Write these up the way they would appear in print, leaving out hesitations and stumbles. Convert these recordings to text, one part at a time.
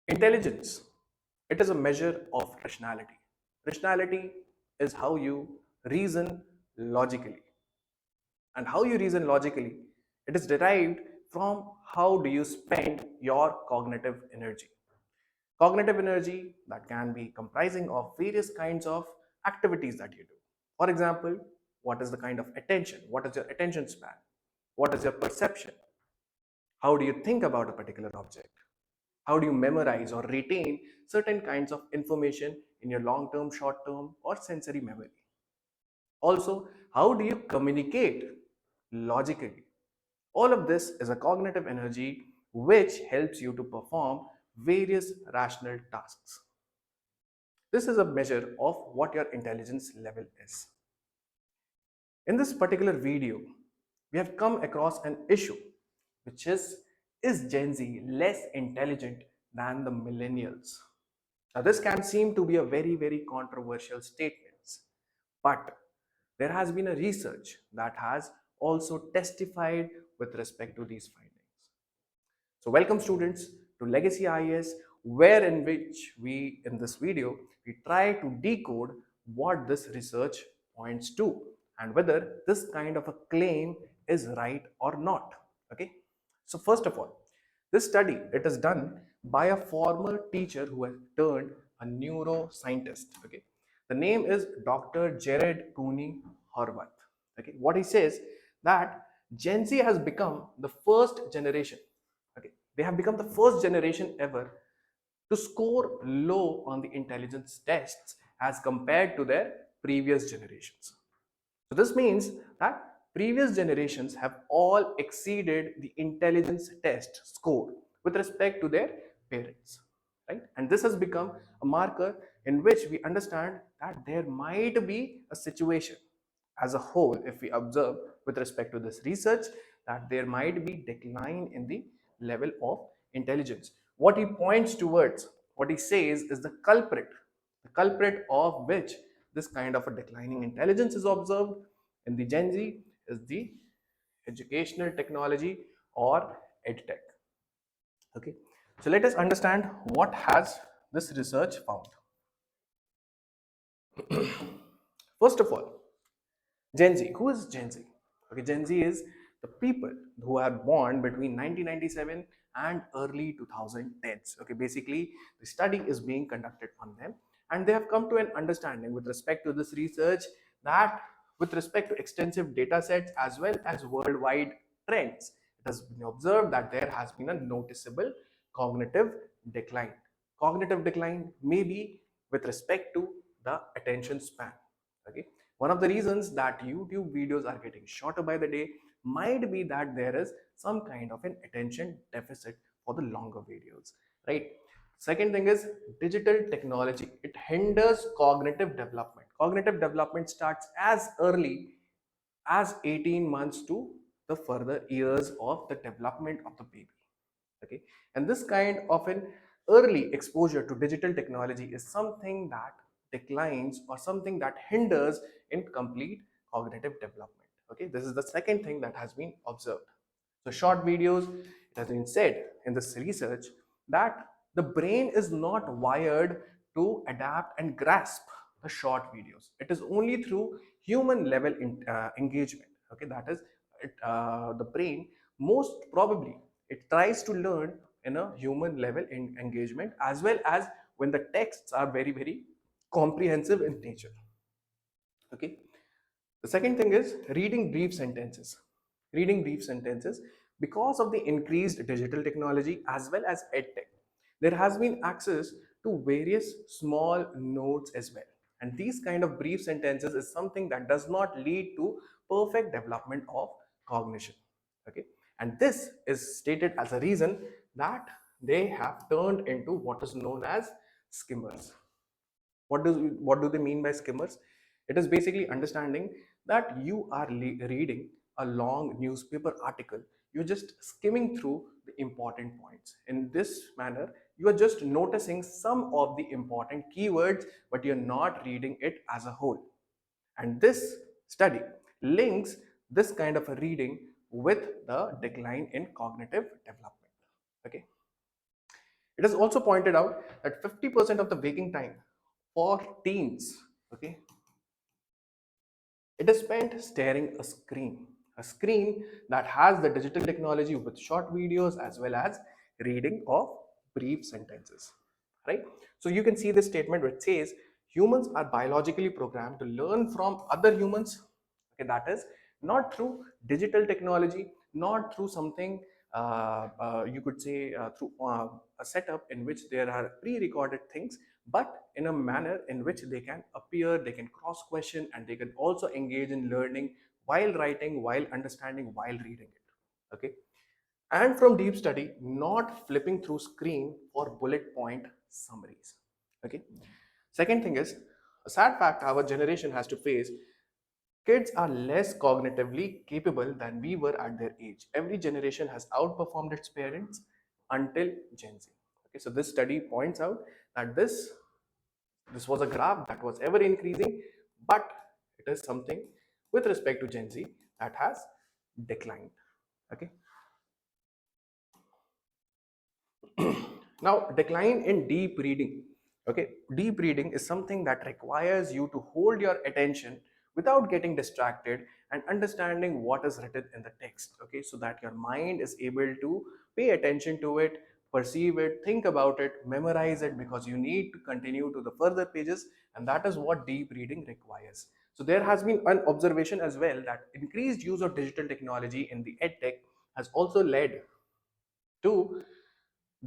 Intelligence, it is a measure of rationality. Rationality is how you reason logically. And how you reason logically, it is derived from how do you spend your cognitive energy. Cognitive energy that can be comprising of various kinds of activities that you do. For example, what is the kind of attention? What is your attention span? What is your perception? How do you think about a particular object? How do you memorize or retain certain kinds of information in your long term, short term, or sensory memory? Also, how do you communicate logically? All of this is a cognitive energy which helps you to perform various rational tasks. This is a measure of what your intelligence level is. In this particular video, we have come across an issue which is Gen Z less intelligent than the millennials? Now, this can seem to be a very controversial statement, but there has been a research that has also testified with respect to these findings. So welcome students to Legacy IAS, where in which we, in this video, we try to decode what this research points to and whether this kind of a claim is right or not. Okay. So first of all, this study, it is done by a former teacher who has turned a neuroscientist. Okay. The name is Dr. Jared Cooney Horvath. Okay. What he says that Gen Z has become the first generation. Okay, they have become the first generation ever to score low on the intelligence tests as compared to their previous generations. So this means that previous generations have all exceeded the intelligence test score with respect to their parents, right? And this has become a marker in which we understand that there might be a situation as a whole, if we observe with respect to this research, that there might be decline in the level of intelligence. What he points towards, what he says is the culprit of which this kind of a declining intelligence is observed in the Gen Z is the educational technology or edtech. Okay, so let us understand what has this research found. First of all, Gen Z. Who is Gen Z? Okay, Gen Z is the people who are born between 1997 and early 2010s. Okay, basically the study is being conducted on them, and they have come to an understanding with respect to this research that with respect to extensive data sets as well as worldwide trends, it has been observed that there has been a noticeable cognitive decline. Cognitive decline may be with respect to the attention span. Okay, one of the reasons that YouTube videos are getting shorter by the day might be that there is some kind of an attention deficit for the longer videos, right? Second thing is digital technology. It hinders cognitive development. Cognitive development starts as early as 18 months to the further years of the development of the baby. Okay, and this kind of an early exposure to digital technology is something that declines or something that hinders in complete cognitive development. Okay, this is the second thing that has been observed. So short videos, it has been said in this research that the brain is not wired to adapt and grasp the short videos. It is only through human level engagement. Okay, that is the brain most probably it tries to learn in a human level engagement as well as when the texts are very comprehensive in nature. Okay, the second thing is reading brief sentences. Reading brief sentences, because of the increased digital technology as well as edtech, there has been access to various small notes as well. And these kind of brief sentences is something that does not lead to perfect development of cognition. Okay, and this is stated as a reason that they have turned into what is known as skimmers. What do they mean by skimmers? It is basically understanding that you are reading a long newspaper article. You're just skimming through the important points. In this manner, you are just noticing some of the important keywords, but you're not reading it as a whole. And this study links this kind of a reading with the decline in cognitive development. Okay. It is also pointed out that 50% of the waking time for teens, okay, it is spent staring a screen that has the digital technology with short videos as well as reading of brief sentences, right? So you can see this statement which says humans are biologically programmed to learn from other humans. Okay, that is not through digital technology, not through something you could say through a setup in which there are pre-recorded things, but in a manner in which they can appear, they can cross question, and they can also engage in learning while writing, while understanding, while reading it. Okay. And from deep study, not flipping through screen for bullet point summaries. Okay. Second thing is a sad fact our generation has to face. Kids are less cognitively capable than we were at their age. Every generation has outperformed its parents until Gen Z. Okay, so this study points out that this was a graph that was ever increasing, but it is something with respect to Gen Z that has declined. Okay. Now, decline in deep reading. Okay, deep reading is something that requires you to hold your attention without getting distracted and understanding what is written in the text. Okay, so that your mind is able to pay attention to it, perceive it, think about it, memorize it, because you need to continue to the further pages, and that is what deep reading requires. So there has been an observation as well that increased use of digital technology in the edtech has also led to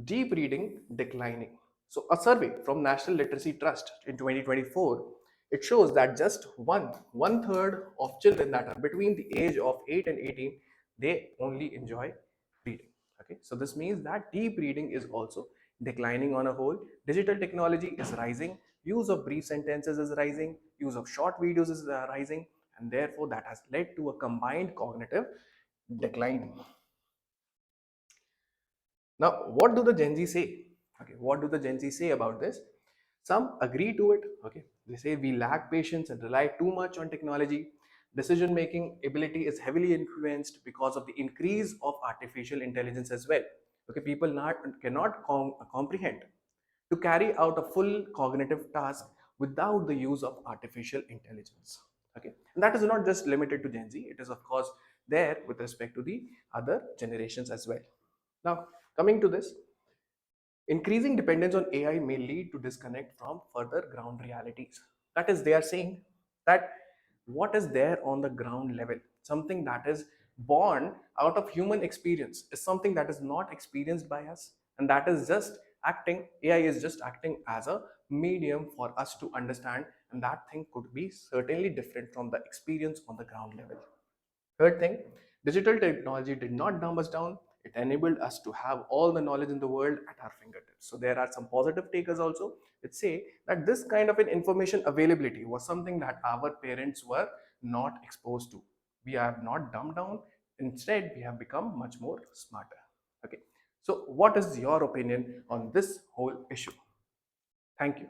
deep reading declining. So a survey from National Literacy Trust in 2024, it shows that just one third of children that are between the age of 8 and 18, they only enjoy reading. Okay, so this means that deep reading is also declining on a whole. Digital technology is rising, use of brief sentences is rising, use of short videos is rising, and therefore that has led to a combined cognitive decline. Now, what do the Gen Z say? Okay, what do the Gen Z say about this? Some agree to it. Okay, they say we lack patience and rely too much on technology. Decision making ability is heavily influenced because of the increase of artificial intelligence as well. Okay, people cannot comprehend to carry out a full cognitive task without the use of artificial intelligence. Okay, and that is not just limited to Gen Z, it is of course there with respect to the other generations as well. Now, coming to this, increasing dependence on AI may lead to disconnect from further ground realities. That is, they are saying that what is there on the ground level, something that is born out of human experience, is something that is not experienced by us, and that is just acting, AI is just acting as a medium for us to understand, and that thing could be certainly different from the experience on the ground level. Third thing, digital technology did not dumb us down. It enabled us to have all the knowledge in the world at our fingertips. So there are some positive takers also that say that this kind of an information availability was something that our parents were not exposed to. We have not dumbed down. Instead, we have become much more smarter. Okay. So what is your opinion on this whole issue? Thank you.